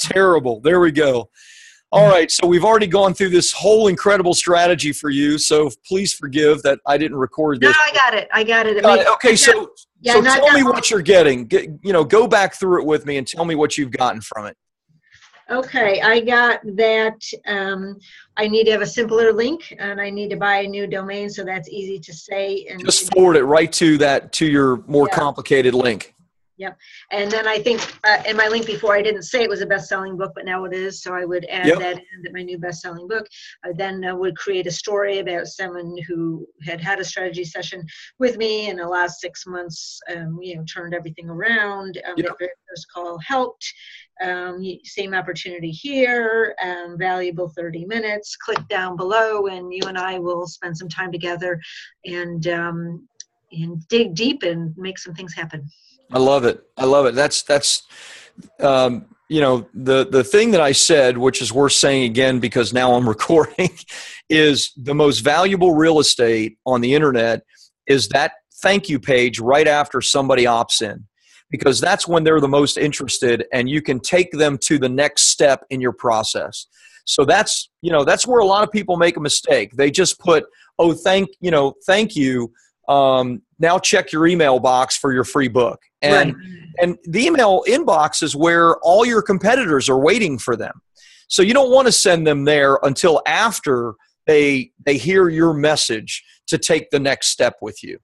Terrible. There we go. All right. So we've already gone through this whole incredible strategy for you. So please forgive that I didn't record this. No, I got it. I got it. Okay. So tell me what you're getting. Go back through it with me and tell me what you've gotten from it. Okay. I got that I need to have a simpler link and I need to buy a new domain. So that's easy to say. And just forward it right to your more complicated link. Yep. And then I think in my link before, I didn't say it was a best-selling book, but now it is. So I would add that in my new best-selling book. I then would create a story about someone who had a strategy session with me in the last 6 months, turned everything around. Their first call helped. Same opportunity here, valuable 30 minutes. Click down below and you and I will spend some time together and dig deep and make some things happen. I love it. That's the thing that I said, which is worth saying again because now I'm recording, is the most valuable real estate on the internet is that thank you page right after somebody opts in, because that's when they're the most interested and you can take them to the next step in your process. So that's where a lot of people make a mistake. They just put, oh, thank you. Now check your email box for your free book. And the email inbox is where all your competitors are waiting for them. So you don't want to send them there until after they hear your message to take the next step with you.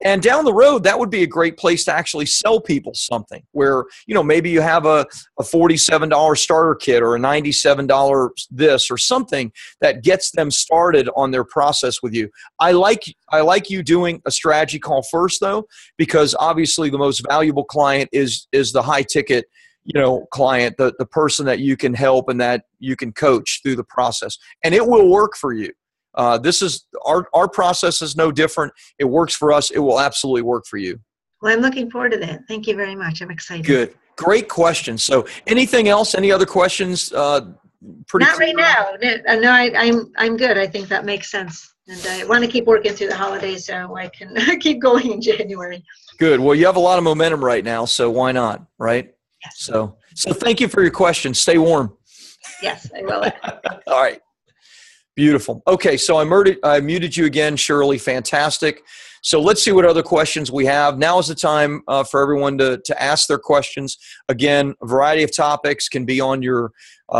And down the road, that would be a great place to actually sell people something where, maybe you have a $47 starter kit or a $97 this or something that gets them started on their process with you. I like you doing a strategy call first, though, because obviously the most valuable client is the high ticket, client, the person that you can help and that you can coach through the process. And it will work for you. This is our process is no different. It works for us. It will absolutely work for you. Well, I'm looking forward to that. Thank you very much. I'm excited. Good. Great question. So anything else? Any other questions? Not right now. No, I'm good. I think that makes sense. And I want to keep working through the holidays so I can keep going in January. Good. Well, you have a lot of momentum right now, so why not, right? Yes. So thank you for your question. Stay warm. Yes, I will. All right. Beautiful. Okay, so I muted you again, Shirley. Fantastic. So let's see what other questions we have. Now is the time for everyone to ask their questions. Again, a variety of topics can be on your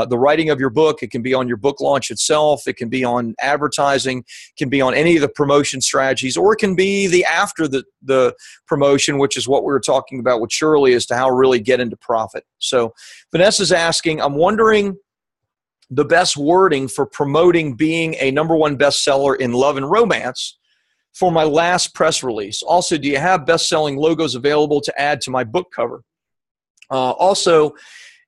the writing of your book. It can be on your book launch itself. It can be on advertising. It can be on any of the promotion strategies, or it can be the after the promotion, which is what we were talking about with Shirley as to how to really get into profit. So Vanessa's asking, I'm wondering the best wording for promoting being a #1 bestseller in love and romance for my last press release. Also, do you have best-selling logos available to add to my book cover? Also,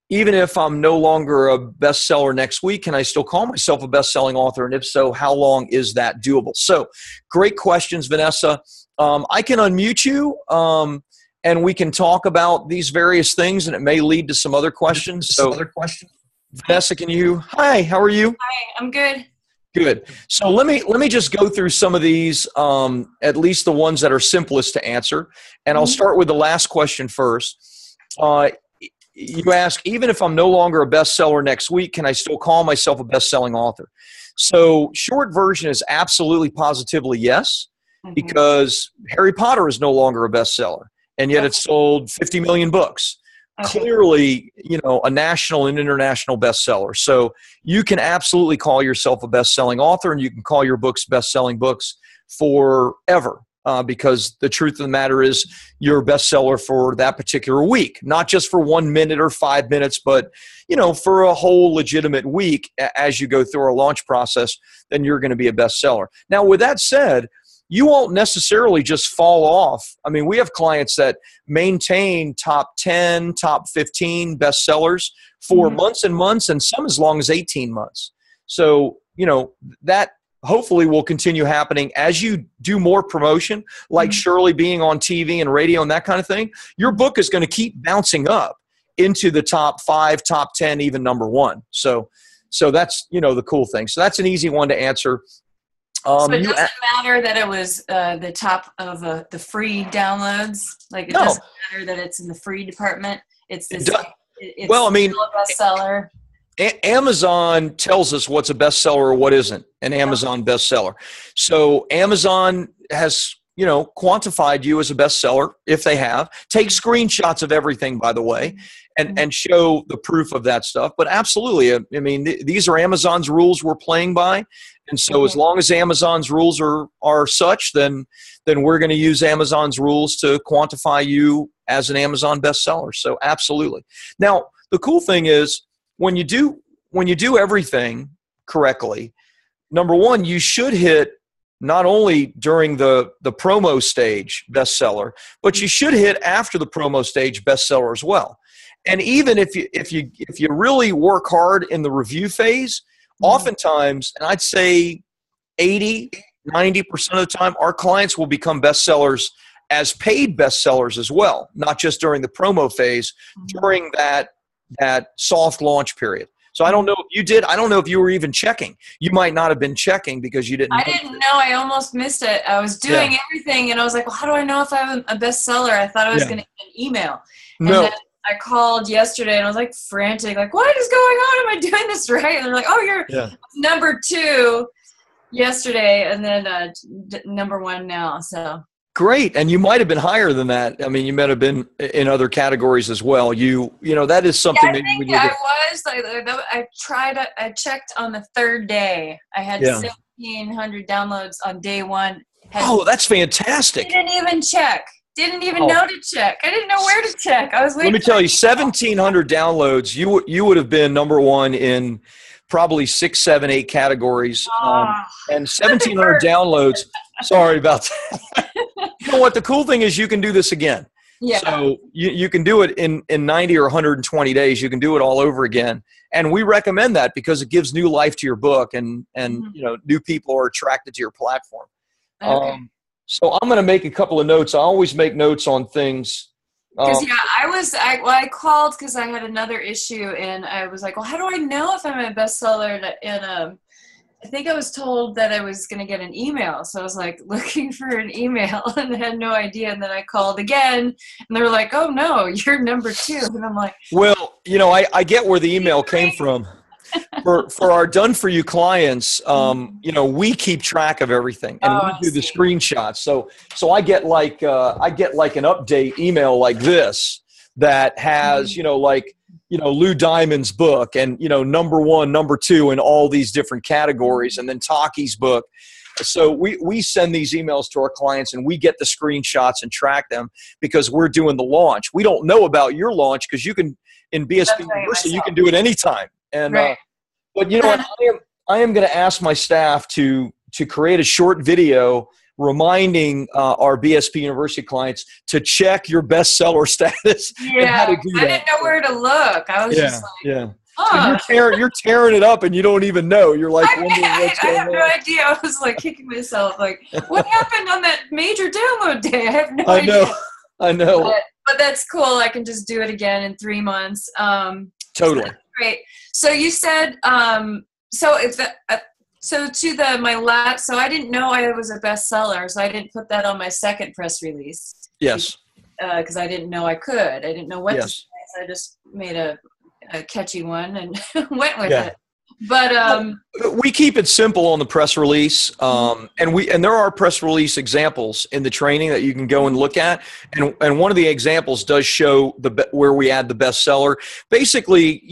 even if I'm no longer a bestseller next week, can I still call myself a best-selling author? And if so, how long is that doable? So, great questions, Vanessa. I can unmute you, and we can talk about these various things, and it may lead to some other questions. Vanessa, hi, how are you? Hi, I'm good. Good. So let me just go through some of these, at least the ones that are simplest to answer. And I'll start with the last question first. You ask, even if I'm no longer a bestseller next week, can I still call myself a best-selling author? So short version is absolutely positively yes, because Harry Potter is no longer a bestseller, and yet it's sold 50 million books. Clearly, a national and international bestseller. So you can absolutely call yourself a best-selling author, and you can call your books best-selling books forever, because the truth of the matter is you're a bestseller for that particular week, not just for 1 minute or 5 minutes, but for a whole legitimate week. As you go through our launch process, then you're going to be a bestseller. Now, with that said, you won't necessarily just fall off. I mean, we have clients that maintain top 10, top 15 bestsellers for months and months, and some as long as 18 months. So, that hopefully will continue happening as you do more promotion, like Shirley being on TV and radio and that kind of thing. Your book is going to keep bouncing up into the top 5, top 10, even #1. So that's, the cool thing. So that's an easy one to answer. So it doesn't matter that it was the top of the free downloads? Like it doesn't matter that it's in the free department? It's the it's Well, I mean, still a bestseller. Amazon tells us what's a bestseller or what isn't an Amazon bestseller. So Amazon has, quantified you as a bestseller if they have. Take screenshots of everything, by the way, and show the proof of that stuff. But absolutely, I mean, these are Amazon's rules we're playing by. And so as long as Amazon's rules are such, then we're going to use Amazon's rules to quantify you as an Amazon bestseller. So absolutely. Now, the cool thing is when you do everything correctly, number one, you should hit not only during the promo stage bestseller, but you should hit after the promo stage bestseller as well. And even if you really work hard in the review phase, oftentimes, and I'd say 80-90% of the time, our clients will become bestsellers as paid bestsellers as well, not just during the promo phase, during that soft launch period. So I don't know if you did. I don't know if you were even checking. You might not have been checking because you didn't. I didn't know. I almost missed it. I was doing everything, and I was like, well, how do I know if I'm a bestseller? I thought I was going to get an email. No. And then I called yesterday, and I was like frantic, like, what is going on? Am I doing this right? And they're like, oh, you're number 2 yesterday, and then number 1 now. So great. And you might have been higher than that. I mean, you might have been in other categories as well. That is something I that think we need I to. was. I checked on the 3rd day. I had 1,700 downloads on day 1. Oh, that's fantastic. Didn't even check. Didn't even know to check. I didn't know where to check. I was waiting. Let me tell you, 1,700 downloads, you would have been number 1 in probably 6, 7, 8 categories. And 1,700 downloads. Sorry about that. You know what? The cool thing is you can do this again. Yeah. So you can do it in 90 or 120 days. You can do it all over again. And we recommend that because it gives new life to your book and new people are attracted to your platform. Okay. So I'm going to make a couple of notes. I always make notes on things. Because I called because I had another issue and I was like, well, how do I know if I'm a bestseller? And I think I was told that I was going to get an email. So I was like looking for an email and had no idea. And then I called again and they were like, oh no, you're number 2. And I'm like, well, I get where the email came from. For our done for you clients, we keep track of everything and we do the screenshots. So I get like an update email like this that has, Lou Diamond's book and, number 1, number 2 in all these different categories and then Taki's book. So we send these emails to our clients and we get the screenshots and track them because we're doing the launch. We don't know about your launch because you can, in BSP University, you can do it anytime. And, but I am going to ask my staff to create a short video reminding our BSP University clients to check your bestseller status. Yeah, and how to do that. I didn't know where to look. I was just like, oh. So you're tearing it up and you don't even know. You're like, I have no idea. I was like kicking myself. Like, what happened on that major download day? I have no idea. I know. But that's cool. I can just do it again in 3 months. Totally. So great. So you said, so I didn't know I was a bestseller, so I didn't put that on my second press release. Yes. Because I didn't know I could. I didn't know what to say. So I just made a catchy one and went with it. But we keep it simple on the press release, and there are press release examples in the training that you can go and look at, and one of the examples does show where we add the bestseller. Basically,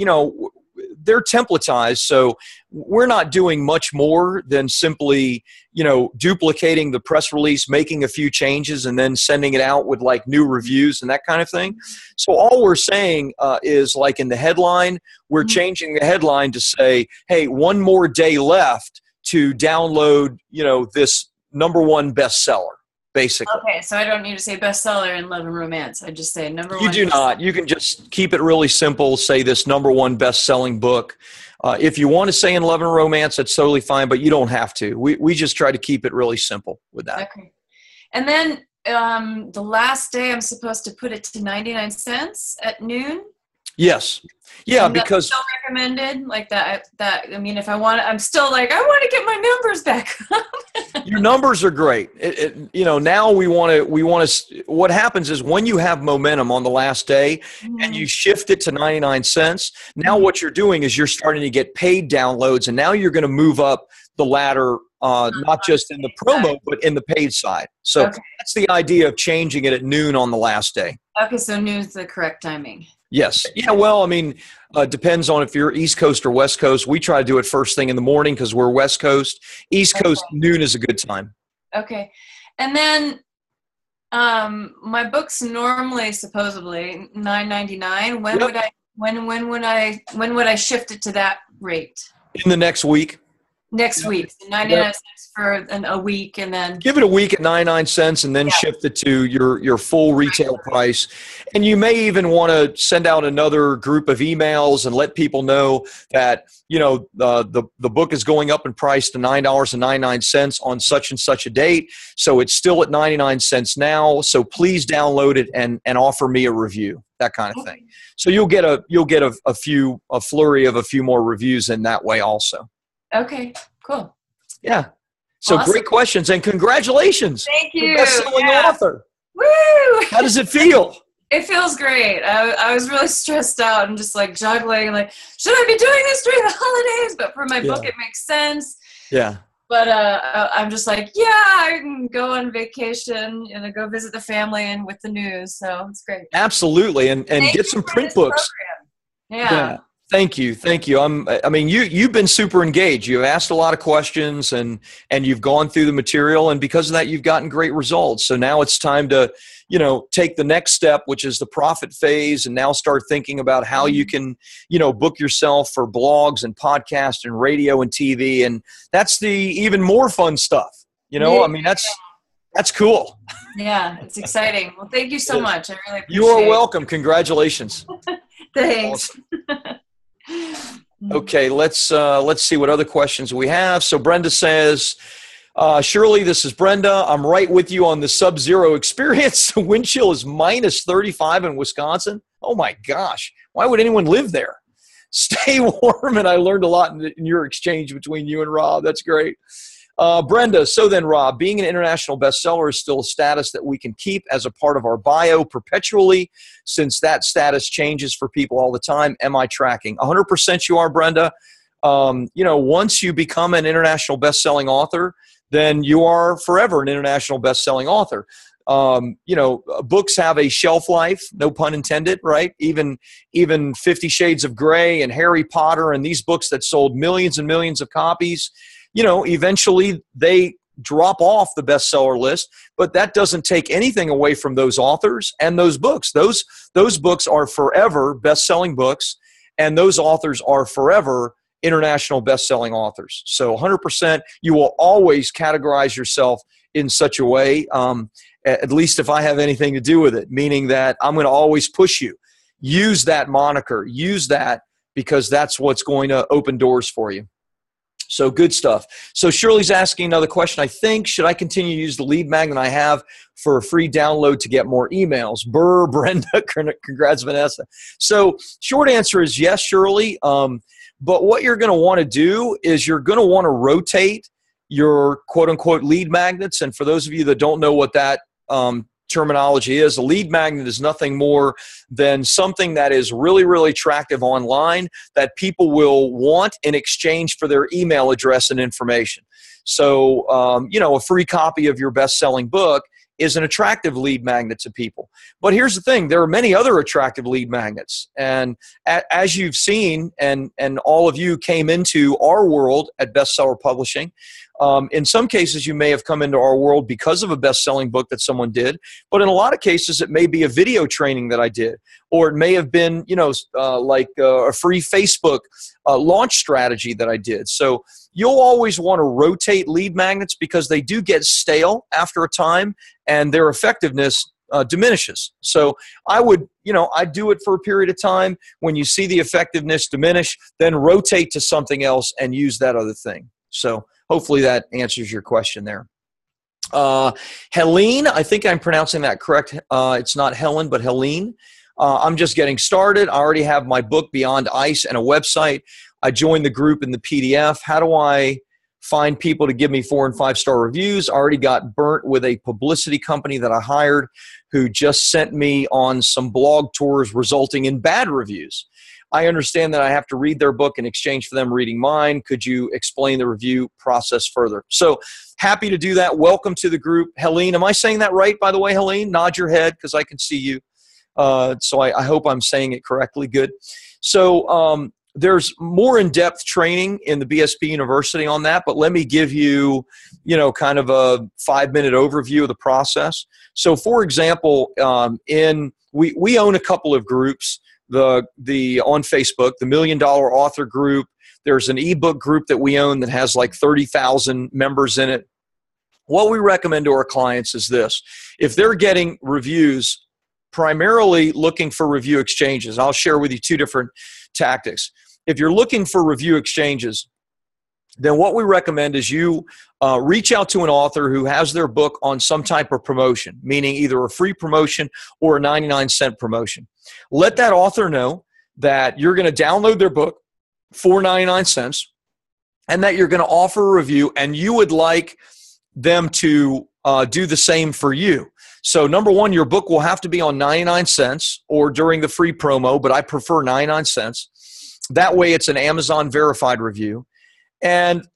they're templatized, so we're not doing much more than simply, duplicating the press release, making a few changes, and then sending it out with like new reviews and that kind of thing. So all we're saying is like in the headline, we're changing the headline to say, hey, 1 more day left to download, this number 1 bestseller. Basically. Okay, so I don't need to say bestseller in Love and Romance. I just say number 1. You do not. You can just keep it really simple. Say this number 1 best-selling book. If you want to say in Love and Romance, that's totally fine, but you don't have to. We just try to keep it really simple with that. Okay. And then the last day, I'm supposed to put it to 99 cents at noon? Yes. Yeah, because still recommended like that? I mean, if I want, I'm still like, I want to get my numbers back up. Your numbers are great. Now we want to, what happens is when you have momentum on the last day and you shift it to 99 cents, now what you're doing is you're starting to get paid downloads, and now you're going to move up the ladder, not just in the promo, but in the paid side. So that's the idea of changing it at noon on the last day. Okay, so noon's the correct timing. Yes. Yeah, well, I mean, depends on if you're East Coast or West Coast. We try to do it first thing in the morning because we're West Coast. East Coast, noon is a good time. Okay. And then my book's normally supposedly $9.99. When would I shift it to that rate? In the next week. Next week, 99 cents for a week, and then give it a week at 99 cents, and then shift it to your full retail price. And you may even want to send out another group of emails and let people know that the book is going up in price to $9.99 on such and such a date. So it's still at 99 cents now. So please download it and offer me a review. That kind of thing. So you'll get a flurry of a few more reviews in that way also. Okay, cool. Yeah. So awesome. Great questions, and congratulations. Thank you. Best-selling author. Woo! How does it feel? It feels great. I was really stressed out and just like juggling, like, should I be doing this during the holidays? But for my book, it makes sense. Yeah. But I'm just like, I can go on vacation and go visit the family and with the news. So it's great. Absolutely. And get some print books. Yeah. Thank you. You've been super engaged. You've asked a lot of questions and you've gone through the material, and because of that, you've gotten great results. So now it's time to, take the next step, which is the profit phase, and now start thinking about how you can, book yourself for blogs and podcasts and radio and TV. And that's the even more fun stuff. That's cool. Yeah, it's exciting. Well, thank you so much. I really appreciate it. You are welcome. Congratulations. Thanks. Awesome. Okay, let's see what other questions we have. So Brenda says, Shirley, this is Brenda. I'm right with you on the sub-zero experience. The wind chill is minus 35 in Wisconsin. Oh my gosh. Why would anyone live there? Stay warm. And I learned a lot in your exchange between you and Rob. That's great. Brenda, so then Rob, being an international bestseller is still a status that we can keep as a part of our bio perpetually, since that status changes for people all the time. Am I tracking? 100% you are, Brenda. Once you become an international bestselling author, then you are forever an international bestselling author. Books have a shelf life, no pun intended, right? Even 50 Shades of Grey and Harry Potter and these books that sold millions and millions of copies, eventually they drop off the bestseller list, but that doesn't take anything away from those authors and those books. Those books are forever best-selling books, and those authors are forever international best-selling authors. So 100%, you will always categorize yourself in such a way, at least if I have anything to do with it, meaning that I'm going to always push you. Use that moniker. Use that, because that's what's going to open doors for you. So good stuff. So Shirley's asking another question. I think, should I continue to use the lead magnet I have for a free download to get more emails? Brr, Brenda, congrats, Vanessa. So short answer is yes, Shirley. But what you're going to want to do is you're going to want to rotate your quote-unquote lead magnets. And for those of you that don't know what that terminology is, a lead magnet is nothing more than something that is really, really attractive online that people will want in exchange for their email address and information. So, a free copy of your best-selling book is an attractive lead magnet to people. But here's the thing, there are many other attractive lead magnets. And as you've seen, and all of you came into our world at Bestseller Publishing, in some cases you may have come into our world because of a best-selling book that someone did, but in a lot of cases it may be a video training that I did, or it may have been, a free Facebook launch strategy that I did. So you'll always want to rotate lead magnets because they do get stale after a time and their effectiveness diminishes. So I would, I'd do it for a period of time. When you see the effectiveness diminish, then rotate to something else and use that other thing. So hopefully that answers your question there. Helene, I think I'm pronouncing that correct. It's not Helen, but Helene. I'm just getting started. I already have my book Beyond Ice and a website. I joined the group in the PDF. How do I find people to give me 4- and 5-star reviews? I already got burnt with a publicity company that I hired who just sent me on some blog tours resulting in bad reviews. I understand that I have to read their book in exchange for them reading mine. Could you explain the review process further? So happy to do that. Welcome to the group. Helene, am I saying that right, by the way, Helene? Nod your head because I can see you. So I hope I'm saying it correctly. Good. So there's more in-depth training in the BSP University on that, but let me give you, kind of a 5-minute overview of the process. So for example, we own a couple of groups. On Facebook, the $1 Million Author Group. There's an ebook group that we own that has like 30,000 members in it. What we recommend to our clients is this. If they're getting reviews, primarily looking for review exchanges, I'll share with you 2 different tactics. If you're looking for review exchanges, then what we recommend is you reach out to an author who has their book on some type of promotion, meaning either a free promotion or a 99-cent promotion. Let that author know that you're going to download their book for 99 cents and that you're going to offer a review, and you would like them to do the same for you. So number one, your book will have to be on 99 cents or during the free promo, but I prefer 99 cents. That way it's an Amazon verified review. And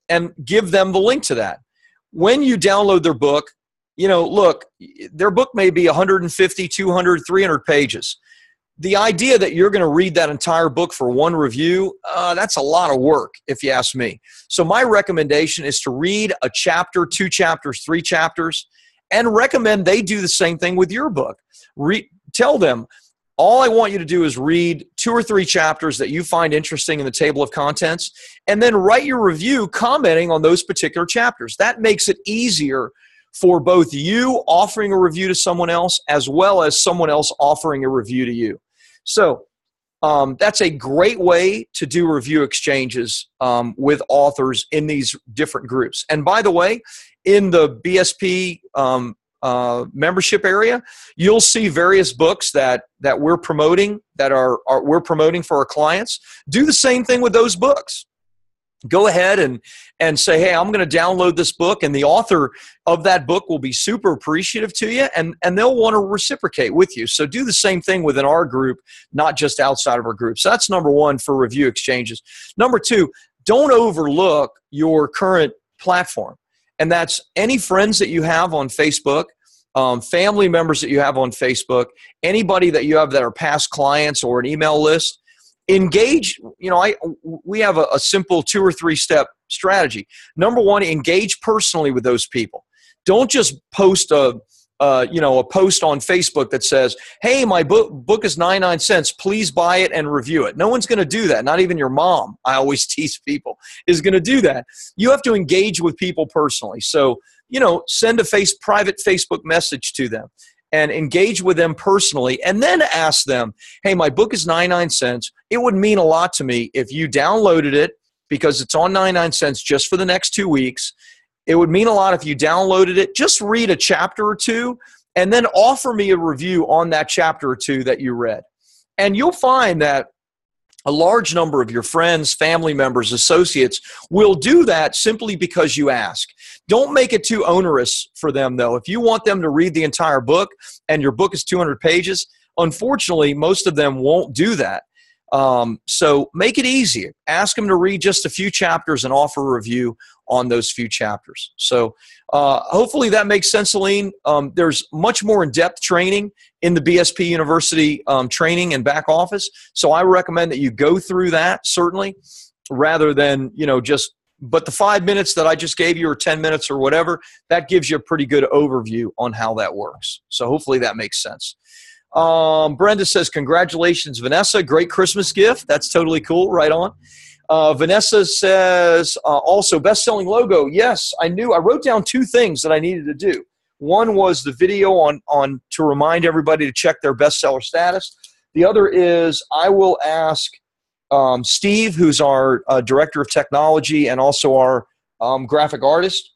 give them the link to that. When you download their book, look, their book may be 150, 200, 300 pages. The idea that you're going to read that entire book for one review, that's a lot of work, if you ask me. So my recommendation is to read a chapter, 2 chapters, 3 chapters, and recommend they do the same thing with your book. Tell them, all I want you to do is read 2 or 3 chapters that you find interesting in the table of contents, and then write your review commenting on those particular chapters. That makes it easier for both you offering a review to someone else as well as someone else offering a review to you. So that's a great way to do review exchanges with authors in these different groups. And by the way, in the BSP membership area, you'll see various books that we're promoting, we're promoting for our clients. Do the same thing with those books. Go ahead and say, hey, I'm going to download this book, and the author of that book will be super appreciative to you, and they'll want to reciprocate with you. So do the same thing within our group, not just outside of our group. So that's number one for review exchanges. Number 2, don't overlook your current platform. And that's any friends that you have on Facebook, family members that you have on Facebook, anybody that you have that are past clients or an email list. Engage, we have a simple 2 or 3 step strategy. Number 1, engage personally with those people. Don't just post a post on Facebook that says, hey, my book is 99 cents. Please buy it and review it. No one's going to do that. Not even your mom, I always tease people, is going to do that. You have to engage with people personally. So, send a private Facebook message to them and engage with them personally, and then ask them, hey, my book is 99 cents. It would mean a lot to me if you downloaded it because it's on 99 cents just for the next 2 weeks. It would mean a lot if you downloaded it. Just read a chapter or 2 and then offer me a review on that chapter or 2 that you read. And you'll find that a large number of your friends, family members, associates will do that simply because you ask. Don't make it too onerous for them, though. If you want them to read the entire book and your book is 200 pages, unfortunately, most of them won't do that. So make it easy. Ask them to read just a few chapters and offer a review on those few chapters. So hopefully that makes sense, Celine. There's much more in-depth training in the BSP University training and back office. So I recommend that you go through that, certainly, rather than, but the 5 minutes that I just gave you or 10 minutes or whatever, that gives you a pretty good overview on how that works. So hopefully that makes sense. Brenda says, congratulations, Vanessa. Great Christmas gift. That's totally cool. Right on. Vanessa says, also best-selling logo. Yes, I wrote down 2 things that I needed to do. One was the video on to remind everybody to check their bestseller status. The other is I will ask Steve, who's our director of technology and also our graphic artist,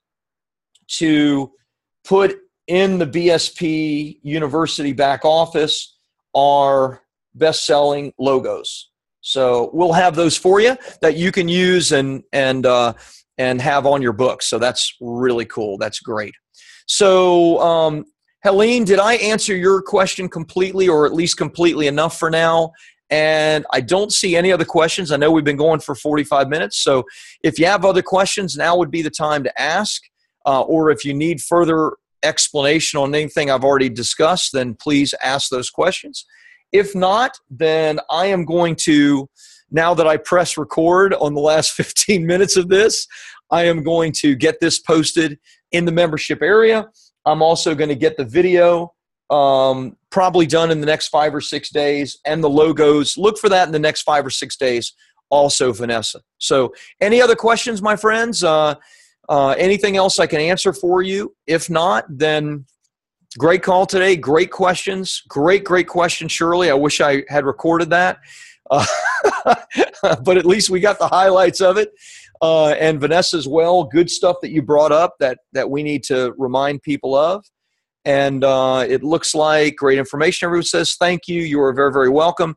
to put in the BSP University back office our best-selling logos. So we'll have those for you that you can use and have on your book. So that's really cool. That's great. So Helene, did I answer your question completely, or at least completely enough for now? And I don't see any other questions. I know we've been going for 45 minutes. So if you have other questions, now would be the time to ask. Or if you need further explanation on anything I've already discussed, then please ask those questions. If not, then I am going to, now that I press record on the last 15 minutes of this, I am going to get this posted in the membership area. I'm also going to get the video probably done in the next 5 or 6 days, and the logos. Look for that in the next 5 or 6 days also, Vanessa. So any other questions, my friends? Anything else I can answer for you? If not, then great call today. Great questions. Great questions, Shirley. I wish I had recorded that. But at least we got the highlights of it. And Vanessa as well. Good stuff that you brought up that we need to remind people of. And it looks like great information. Everyone says thank you. You are very, very welcome.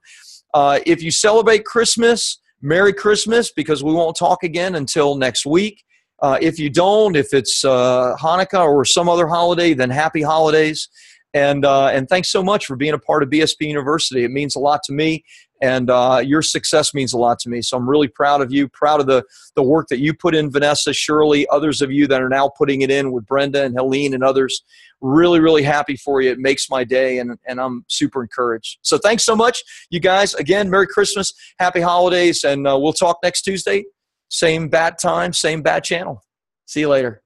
If you celebrate Christmas, Merry Christmas, because we won't talk again until next week. If you don't, if it's Hanukkah or some other holiday, then happy holidays. And thanks so much for being a part of BSP University. It means a lot to me, and your success means a lot to me. So I'm really proud of you, proud of the work that you put in, Vanessa, Shirley, others of you that are now putting it in with Brenda and Helene and others. Really, really happy for you. It makes my day, and I'm super encouraged. So thanks so much, you guys. Again, Merry Christmas, Happy Holidays, and we'll talk next Tuesday. Same bat time, same bat channel. See you later.